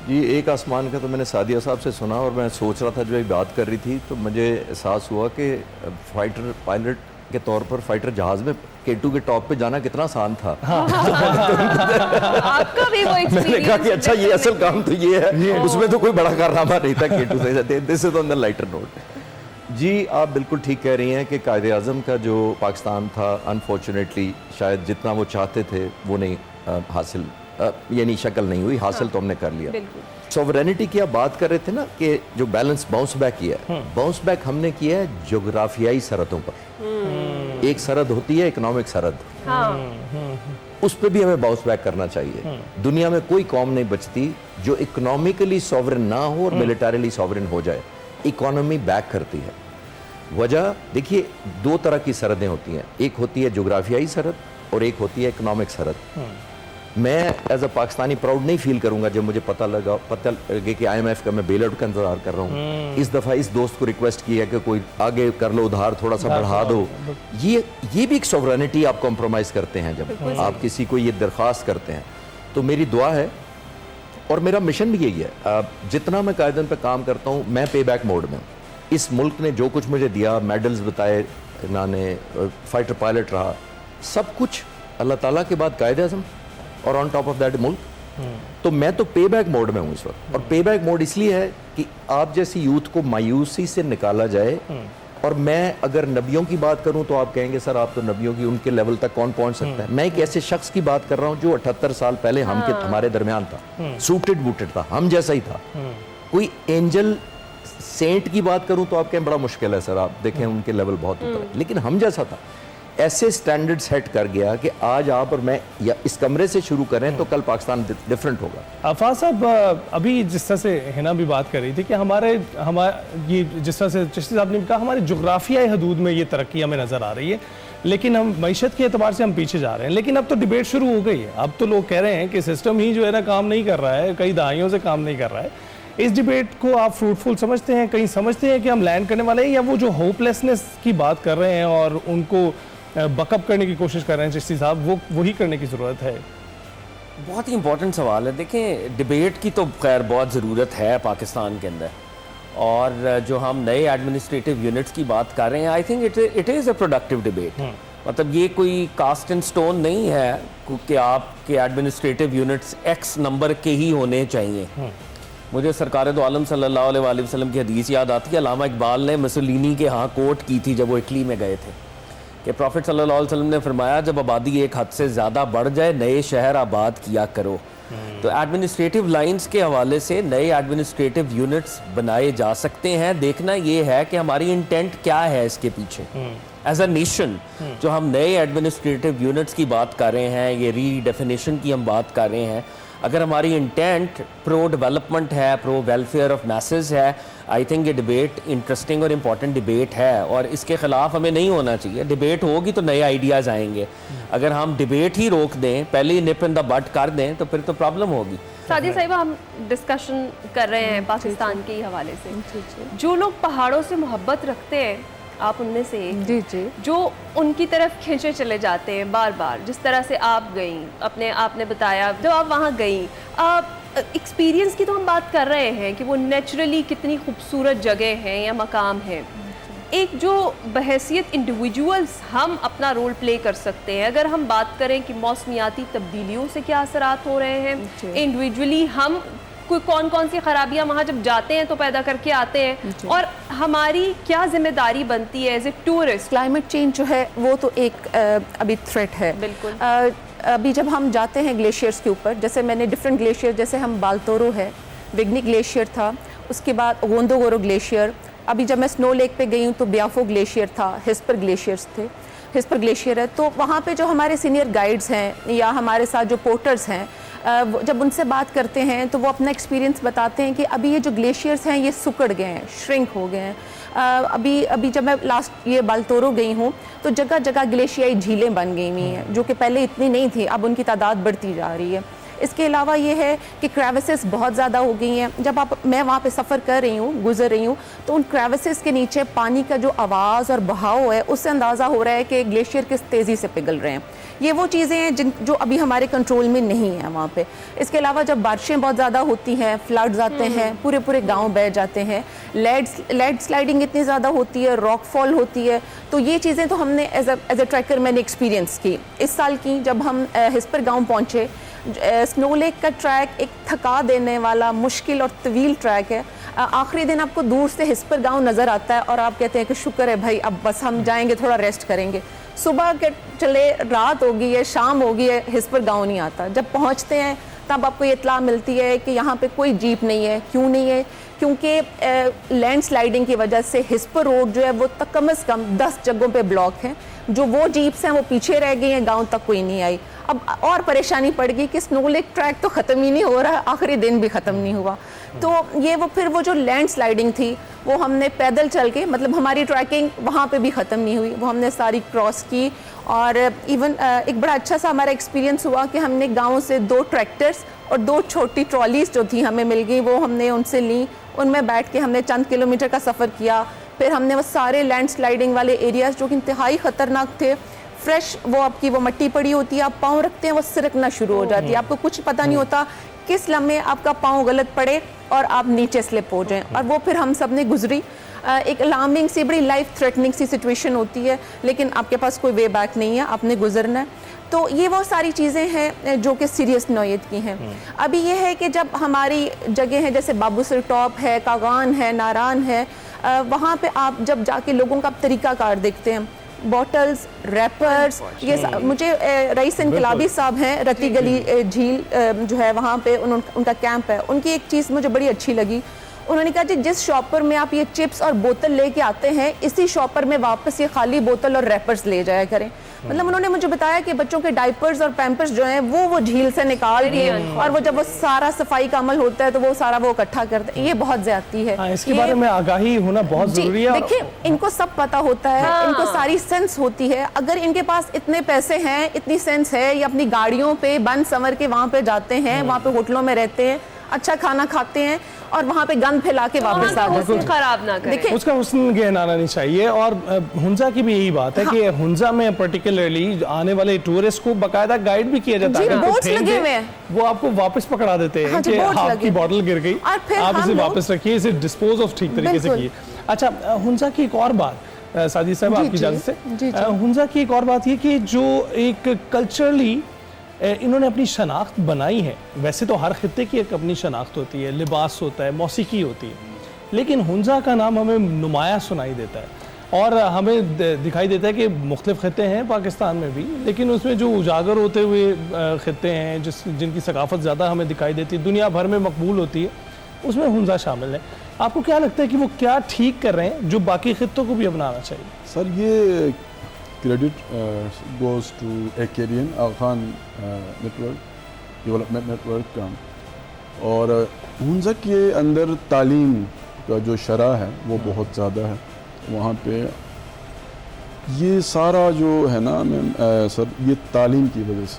जी, एक आसमान का तो मैंने सादिया साहब से सुना, और मैं सोच रहा था जब ये बात कर रही थी तो मुझे एहसास हुआ कि फाइटर पायलट के तौर पर फाइटर जहाज़ में K2 के टॉप पे जाना कितना आसान था। आपका भी वो मैंने कहा कि अच्छा ये असल काम तो ये है, उसमें तो कोई बड़ा कारनामा नहीं था K2 से। This is on the lighter note. जी, आप बिल्कुल ठीक कह रही हैं कि कायदे आज़म का जो पाकिस्तान था, अनफॉर्चुनेटली शायद जितना वो चाहते थे वो नहीं हासिल, यानी शक्ल नहीं हुई हासिल। तो हमने कर लिया। सॉवरेनिटी की आप बात कर रहे थे ना कि जो बैलेंस बाउंस बैक किया है, बाउंस बैक हमने किया है जोग्राफियाई सरहदों पर। एक सरहद होती है इकोनॉमिक सरहद, उस पर भी हमें बाउंस बैक करना चाहिए। दुनिया में कोई कौम नहीं बचती जो इकोनॉमिकली सॉवरेन ना हो और मिलिटरीली सॉवरेन हो जाए। इकोनॉमी बैक करती है। वजह देखिए, दो तरह की सरहदें होती हैं, एक होती है जोग्राफियाई सरहद और एक होती है इकोनॉमिक सरहद। मैं एज अ पाकिस्तानी प्राउड नहीं फील करूंगा जब मुझे पता लगे कि IMF का मैं बेल आउट का इंतजार कर रहा हूँ। इस दफ़ा इस दोस्त को रिक्वेस्ट की है कि कोई आगे कर लो, उधार थोड़ा सा बढ़ा दो। ये भी एक सॉवरेनिटी आप कॉम्प्रोमाइज़ करते हैं जब आप किसी को ये दरख्वास्त करते हैं। तो मेरी दुआ है और मेरा मिशन भी यही है, जितना मैं कायदन पे काम करता हूँ मैं पे बैक मोड में हूँ। इस मुल्क ने जो कुछ मुझे दिया, मेडल्स बताए इन्होंने, फाइटर पायलट रहा, सब कुछ अल्लाह ताला के बाद कायदे आज़म और ऑन टॉप ऑफ दैट मुल्क। तो मैं तो पे बैक मोड में हूँ इस वक्त। और पे बैक मोड इसलिए है कि आप जैसी यूथ को मायूसी से निकाला जाए। और मैं अगर नबियों की बात करूं तो आप कहेंगे सर आप तो नबियों की, उनके लेवल तक कौन पहुंच सकता है। मैं एक ऐसे शख्स की बात कर रहा हूं जो 78 साल पहले हमारे दरमियान था, सूटेड बूटेड था, हम जैसा ही था। कोई एंजल सेंट की बात करूं तो आप कहें बड़ा मुश्किल है सर, आप देखें उनके लेवल बहुत ऊपर है, लेकिन हम जैसा था। ऐसे स्टैंडर्ड सेट कर गया कि आज आप और मैं या इस कमरे से शुरू करें तो कल पाकिस्तान डिफरेंट होगा। आफाज साहब, अभी जिस तरह से हिना भी बात कर रही थी कि हमारे ये जिस तरह से चिश्ती साहब ने कहा, हमारे जोग्राफियाई हदूद में ये तरक्की हमें नज़र आ रही है, लेकिन हम मईशत के एतबार से हम पीछे जा रहे हैं। लेकिन अब तो डिबेट शुरू हो गई है। अब तो लोग कह रहे हैं कि सिस्टम ही जो है ना काम नहीं कर रहा है, कई दहाइयों से काम नहीं कर रहा है। इस डिबेट को आप फ्रूटफुल समझते हैं? कहीं समझते हैं कि हम लैंड करने वाले हैं, या वो जो होपलेसनेस की बात कर रहे हैं और उनको बकअप करने की कोशिश कर रहे हैं चिश्ती साहब, वो वही करने की ज़रूरत है? बहुत ही इंपॉर्टेंट सवाल है। देखें, डिबेट की तो खैर बहुत ज़रूरत है पाकिस्तान के अंदर, और जो हम नए एडमिनिस्ट्रेटिव यूनिट्स की बात कर रहे हैं, I think it is a productive debate. मतलब ये कोई कास्ट इन स्टोन नहीं है कि आपके एडमिनिस्ट्रेटिव यूनिट्स X नंबर के ही होने चाहिए। मुझे सरकार दो आलम सल्लल्लाहु अलैहि वसल्लम की हदीस याद आती है। अल्लामा इकबाल ने मुसोलिनी के यहाँ कोट की थी जब वो इटली में गए थे, कि प्रॉफिट सल्लल्लाहु अलैहि वसल्लम ने फरमाया, जब आबादी एक हद से ज़्यादा बढ़ जाए नए शहर आबाद किया करो। तो एडमिनिस्ट्रेटिव लाइंस के हवाले से नए एडमिनिस्ट्रेटिव यूनिट्स बनाए जा सकते हैं। देखना ये है कि हमारी इंटेंट क्या है इसके पीछे एज अ नेशन। जो हम नए एडमिनिस्ट्रेटिव यूनिट्स की बात कर रहे हैं, ये रीडेफिनेशन की हम बात कर रहे हैं, अगर हमारी इंटेंट प्रो डेवलपमेंट है, प्रो वेलफेयर ऑफ मैसेज है, आई थिंक ये डिबेट इंटरेस्टिंग और इम्पॉर्टेंट डिबेट है, और इसके ख़िलाफ़ हमें नहीं होना चाहिए। डिबेट होगी तो नए आइडियाज़ आएंगे। अगर हम डिबेट ही रोक दें, पहले ही निप इन द बट कर दें, तो फिर तो प्रॉब्लम होगी। सादिया साहिबा, हम डिस्कशन कर रहे हैं पाकिस्तान के हवाले से। जो लोग पहाड़ों से मोहब्बत रखते हैं, आप उनमें से एक, जो उनकी तरफ खींचे चले जाते हैं बार बार, जिस तरह से आप गई, आपने बताया जब आप वहाँ गई, आप एक्सपीरियंस की तो हम बात कर रहे हैं कि वो नेचुरली कितनी खूबसूरत जगह है या मकाम है। एक जो बहैसियत इंडिविजुअल्स हम अपना रोल प्ले कर सकते हैं, अगर हम बात करें कि मौसमियाती तब्दीलियों से क्या असरात हो रहे हैं, इंडिविजुअली हम कोई कौन कौन सी खराबियां वहाँ जब जाते हैं तो पैदा करके आते हैं, और हमारी क्या जिम्मेदारी बनती है as a tourist. Climate change जो है वो तो एक अभी थ्रेट है। बिल्कुल। अभी जब हम जाते हैं ग्लेशियर्स के ऊपर, जैसे मैंने डिफरेंट ग्लेशियर, जैसे हम बालतोरो है, विग्नी ग्लेशियर था, उसके बाद गोंदोगोरो ग्लेशियर, अभी जब मैं स्नो लेक पे गई हूँ तो ब्याफो ग्लेशियर था, हिस्पर ग्लेशियर्स थे, हिस्पर ग्लेशियर है। तो वहाँ पे जो हमारे सीनियर गाइड्स हैं या हमारे साथ जो पोर्टर्स हैं, जब उनसे बात करते हैं तो वो अपना एक्सपीरियंस बताते हैं कि अभी ये जो ग्लेशियर्स हैं ये सुकड़ गए हैं, श्रिंक हो गए हैं। अभी जब मैं लास्ट ये बालतोरो गई हूँ तो जगह जगह ग्लेशियाई झीलें बन गई हुई हैं, जो कि पहले इतनी नहीं थी, अब उनकी तादाद बढ़ती जा रही है। इसके अलावा ये है कि क्रेविसेस बहुत ज़्यादा हो गई हैं। जब मैं वहाँ पे सफ़र कर रही हूँ, गुजर रही हूँ, तो उन क्रेविसेस के नीचे पानी का जो आवाज़ और बहाव है उससे अंदाज़ा हो रहा है कि ग्लेशियर किस तेज़ी से पिघल रहे हैं। ये वो चीज़ें हैं जो अभी हमारे कंट्रोल में नहीं है वहाँ पे। इसके अलावा जब बारिशें बहुत ज़्यादा होती हैं, फ्लड्स आते हैं, पूरे पूरे गांव बह जाते हैं, लैंड स्लाइडिंग इतनी ज़्यादा होती है, रॉकफॉल होती है, तो ये चीज़ें तो हमने एज अ ट्रैकर मैंने एक्सपीरियंस की। इस साल की जब हम हिस्पर गांव पहुँचे, स्नो लेक का ट्रैक एक थका देने वाला मुश्किल और तवील ट्रैक है। आखिरी दिन आपको दूर से हिस्पर गांव नज़र आता है और आप कहते हैं कि शुक्र है भाई, अब बस हम जाएंगे, थोड़ा रेस्ट करेंगे। सुबह के चले रात हो गई है, शाम हो गई है, हिस्पर गांव नहीं आता। जब पहुंचते हैं तब आपको ये इत्तला मिलती है कि यहाँ पे कोई जीप नहीं है। क्यों नहीं है? क्योंकि लैंड स्लाइडिंग की वजह से हिस्पर रोड जो है वो कम से कम 10 जगहों पे ब्लॉक हैं। जो वो जीप्स हैं वो पीछे रह गई हैं, गांव तक कोई नहीं आई। अब और परेशानी पड़ गई कि स्नो लेक ट्रैक तो ख़त्म ही नहीं हो रहा, आखिरी दिन भी ख़त्म नहीं हुआ। तो ये फिर वो जो लैंड स्लाइडिंग थी वो हमने पैदल चल के, मतलब हमारी ट्रैकिंग वहाँ पे भी ख़त्म नहीं हुई, वो हमने सारी क्रॉस की। और इवन एक बड़ा अच्छा सा हमारा एक्सपीरियंस हुआ कि हमने गाँव से 2 ट्रैक्टर्स और 2 छोटी ट्रॉलीज जो थी हमें मिल गई, वो हमने उनसे ली। उनमें बैठ के हमने चंद किलोमीटर का सफ़र किया। फिर हमने वो सारे लैंड स्लाइडिंग वाले एरियाज़ जो कि इंतहाई ख़तरनाक थे, फ्रेश वो आपकी वो मट्टी पड़ी होती है, आप पाँव रखते हैं वो सिरकना शुरू हो जाती है, आपको कुछ पता नहीं होता किस लम्हे आपका पाँव गलत पड़े और आप नीचे स्लिप हो जाएं। और वो फिर हम सब ने गुजरी। एक अलार्मिंग सी, बड़ी लाइफ थ्रेटनिंग सी सिचुएशन होती है, लेकिन आपके पास कोई वे बैक नहीं है, आपने गुजरना है। तो ये वो सारी चीज़ें हैं जो कि सीरियस नौयत की हैं। अभी ये है कि जब हमारी जगह हैं जैसे बाबूसर टॉप है, कागान है, नारान है, वहाँ पे आप जब जाके लोगों का तरीक़ाकार देखते हैं, बॉटल्स, रैपर्स, ये मुझे रईस इनकलाबी साहब हैं, रती गली झील जो है वहाँ पे उनका कैंप है, उनकी एक चीज़ मुझे बड़ी अच्छी लगी। उन्होंने कहा जी जिस शॉपर में आप ये चिप्स और बोतल लेके आते हैं, इसी शॉपर में वापस ये खाली बोतल और रैपर्स ले जाया करें। मतलब उन्होंने मुझे बताया कि बच्चों के डाइपर्स और पैम्पर्स जो हैं वो झील से निकाल के, और वो जब वो सारा सफाई का अमल होता है तो वो सारा वो इकट्ठा करते हैं। ये बहुत ज्यादती है। इसके बारे में आगाही होना बहुत जरूरी है। देखिए, इनको सब पता होता है, इनको सारी सेंस होती है। अगर इनके पास इतने पैसे हैं, इतनी सेंस है, ये अपनी गाड़ियों पे बन संवर के वहाँ पे जाते हैं, वहाँ पे होटलों में रहते हैं, अच्छा खाना खाते हैं और वहाँ पे गंद फैला के वापस आ जाते हैं। खराब ना करें। देखिए, उसका हुस्न गहनाना नहीं चाहिए। और हुंजा की भी यही बात है कि हुंजा में पर्टिकुलरली आने वाले टूरिस्ट को बाकायदा गाइड भी किया जाता है। अगर बोर्ड्स लगे हुए हैं, वो आपको वापस पकड़ा देते हैं कि आपकी बॉटल गिर गई, आप इसे वापस रखिए, इसे डिस्पोज ऑफ ठीक तरीके से कीजिए। अच्छा, हुंजा की एक और बात सादी साहब आपकी इजाज़त से, हुंजा की एक और बात ये कि जो एक कल्चरली इन्होंने अपनी शनाख्त बनाई है। वैसे तो हर खित्ते की एक अपनी शनाख्त होती है, लिबास होता है, मौसीकी होती है, लेकिन हुंजा का नाम हमें नुमाया सुनाई देता है और हमें दिखाई देता है कि मुख्तलिफ खित्ते हैं पाकिस्तान में भी, लेकिन उसमें जो उजागर होते हुए खित्ते हैं जिनकी सकाफत ज़्यादा हमें दिखाई देती है, दुनिया भर में मकबूल होती है, उसमें हुंजा शामिल है। आपको क्या लगता है कि वो क्या ठीक कर रहे हैं जो बाकी खित्तों को भी अपनाना चाहिए? सर, ये credit goes to AKBN, Aga Khan network, development network का। और हुंजा के अंदर तालीम का जो शरह है वो बहुत ज़्यादा है वहाँ पे। ये सारा जो है ना मैम सर, ये तालीम की वजह से